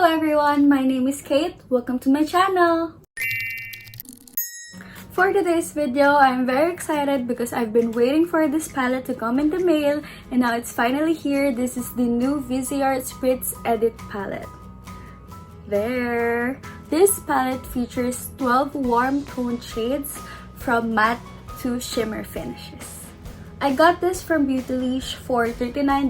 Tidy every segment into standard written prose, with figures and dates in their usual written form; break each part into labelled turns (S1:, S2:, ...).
S1: everyone, my name is Kate. Welcome to my channel. For today's video, I'm very excited because I've been waiting for this palette to come in the mail and now it's finally here. This is the new VISEART SPRITZ EDIT Palette. There. This palette features 12 warm toned shades from matte to shimmer finishes. I got this from Videoleap for $39,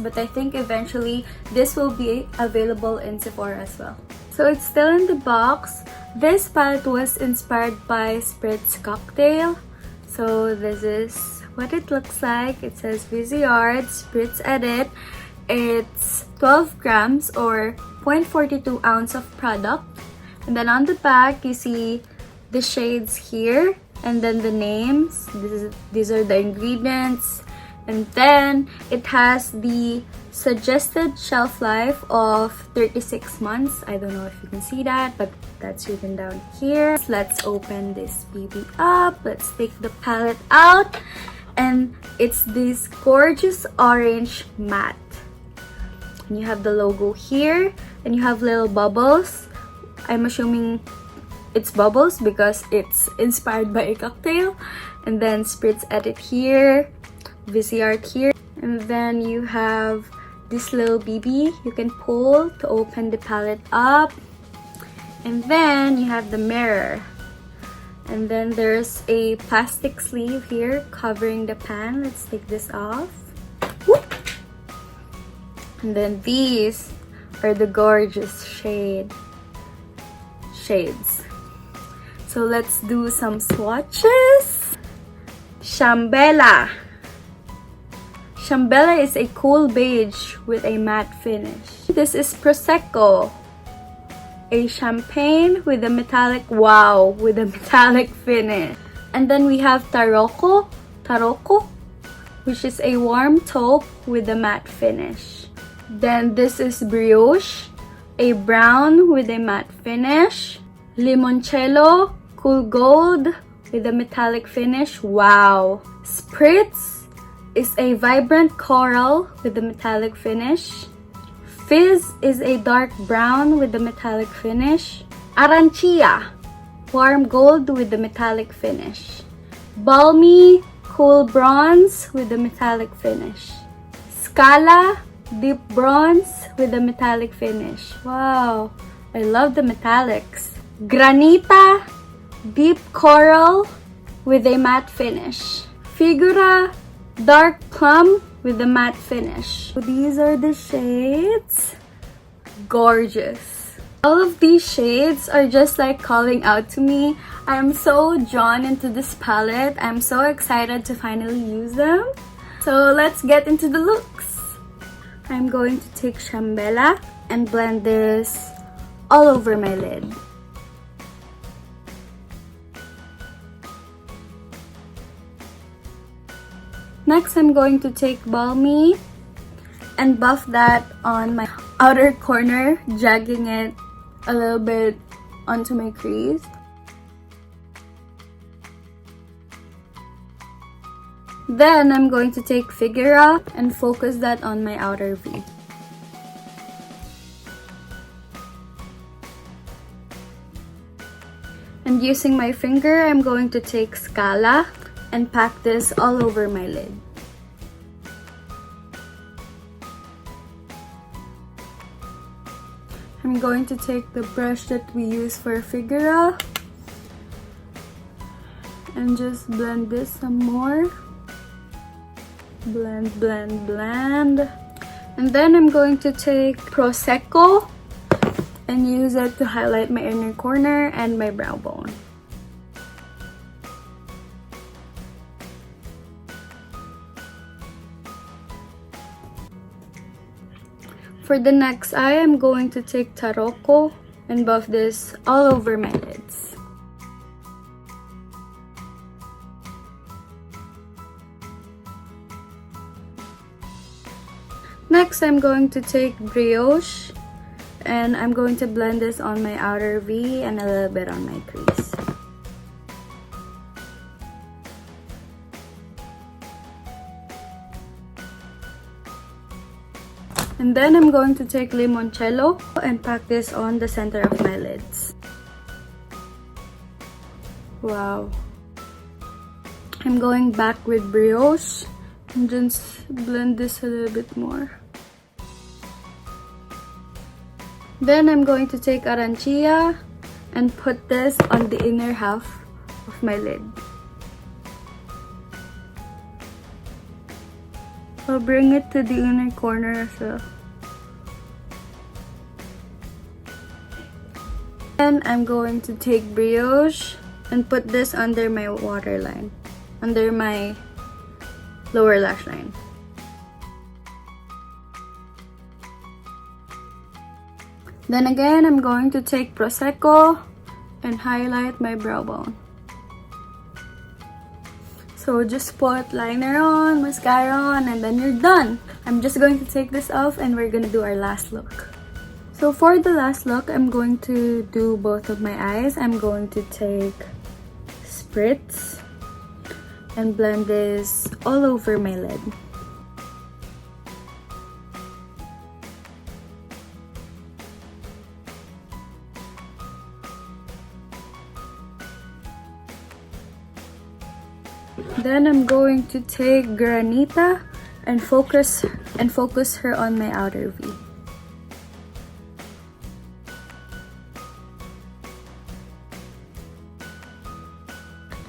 S1: but I think eventually this will be available in Sephora as well. So it's still in the box. This palette was inspired by Spritz Cocktail. So this is what it looks like. It says VISEART SPRITZ EDIT. It's 12 grams or 0.42 ounce of product. And then on the back, you see the shades here. And then the names. These are the ingredients. And then it has the suggested shelf life of 36 months. I don't know if you can see that, but that's written down here. Let's open this baby up. Let's take the palette out. And it's this gorgeous orange matte. And you have the logo here. And you have little bubbles. I'm assuming it's bubbles because it's inspired by a cocktail. And then Spritz Edit here, VISEART here. And then you have this little BB you can pull to open the palette up. And then you have the mirror. And then there's a plastic sleeve here covering the pan. Let's take this off. Whoop. And then these are the gorgeous shades. So let's do some swatches. Shambella. Shambella is a cool beige with a matte finish. This is Prosecco. A champagne with a metallic with a metallic finish. And then we have Tarocco, which is a warm taupe with a matte finish. Then this is Brioche, a brown with a matte finish. Limoncello, cool gold with a metallic finish. Wow. Spritz is a vibrant coral with a metallic finish. Fizz is a dark brown with a metallic finish. Arancia, warm gold with a metallic finish. Balmy, cool bronze with a metallic finish. Scala, deep bronze with a metallic finish. Wow, I love the metallics. Granita, deep coral with a matte finish. Figura, dark plum with a matte finish. So these are the shades. Gorgeous. All of these shades are just like calling out to me. I'm so drawn into this palette. I'm so excited to finally use them. So let's get into the looks. I'm going to take Shambella and blend this all over my lid. Next, I'm going to take Balmy and buff that on my outer corner, dragging it a little bit onto my crease. Then, I'm going to take Figura and focus that on my outer V. And using my finger, I'm going to take Scala and pack this all over my lid. I'm going to take the brush that we use for Figura and just blend this some more. Blend, blend, blend. And then I'm going to take Prosecco and use it to highlight my inner corner and my brow bone. For the next eye, I'm going to take Tarocco and buff this all over my lids. Next, I'm going to take Brioche and I'm going to blend this on my outer V and a little bit on my crease. And then I'm going to take limoncello and pack this on the center of my lids. Wow. I'm going back with brioche and just blend this a little bit more. Then I'm going to take arancia and put this on the inner half of my lid. I'll bring it to the inner corner as well. Then I'm going to take brioche and put this under my waterline, under my lower lash line. Then again, I'm going to take Prosecco and highlight my brow bone. So just put liner on, mascara on, and then you're done. I'm just going to take this off and we're gonna do our last look. So for the last look, I'm going to do both of my eyes. I'm going to take Spritz and blend this all over my lid. Then I'm going to take Granita and focus her on my outer V.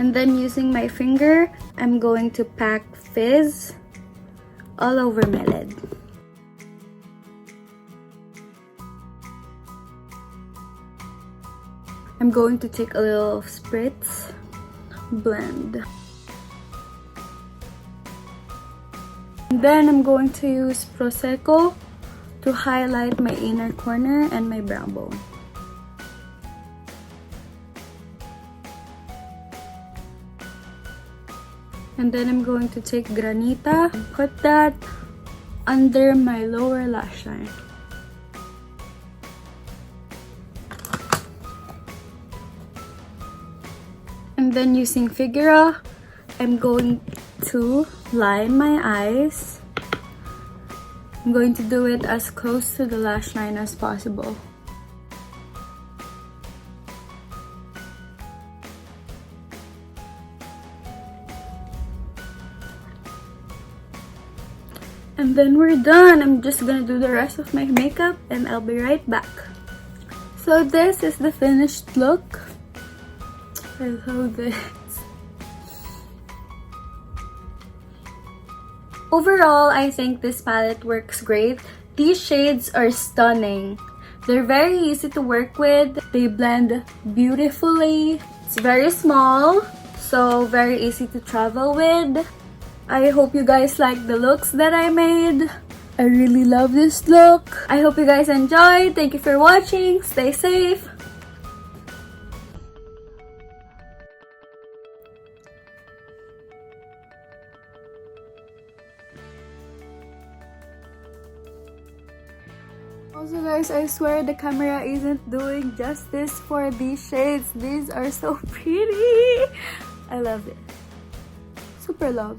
S1: And then using my finger, I'm going to pack Fizz all over my lid. I'm going to take a little Spritz, blend. Then I'm going to use Prosecco to highlight my inner corner and my brow bone. And then I'm going to take Granita and put that under my lower lash line. And then using Figura, I'm going to line my eyes. I'm going to do it as close to the lash line as possible. And then we're done. I'm just gonna do the rest of my makeup and I'll be right back. So this is the finished look. I love this. Overall, I think this palette works great. These shades are stunning. They're very easy to work with. They blend beautifully. It's very small, so very easy to travel with. I hope you guys like the looks that I made. I really love this look. I hope you guys enjoyed. Thank you for watching. Stay safe. Also guys, I swear the camera isn't doing justice for these shades. These are so pretty. I love it. Super love.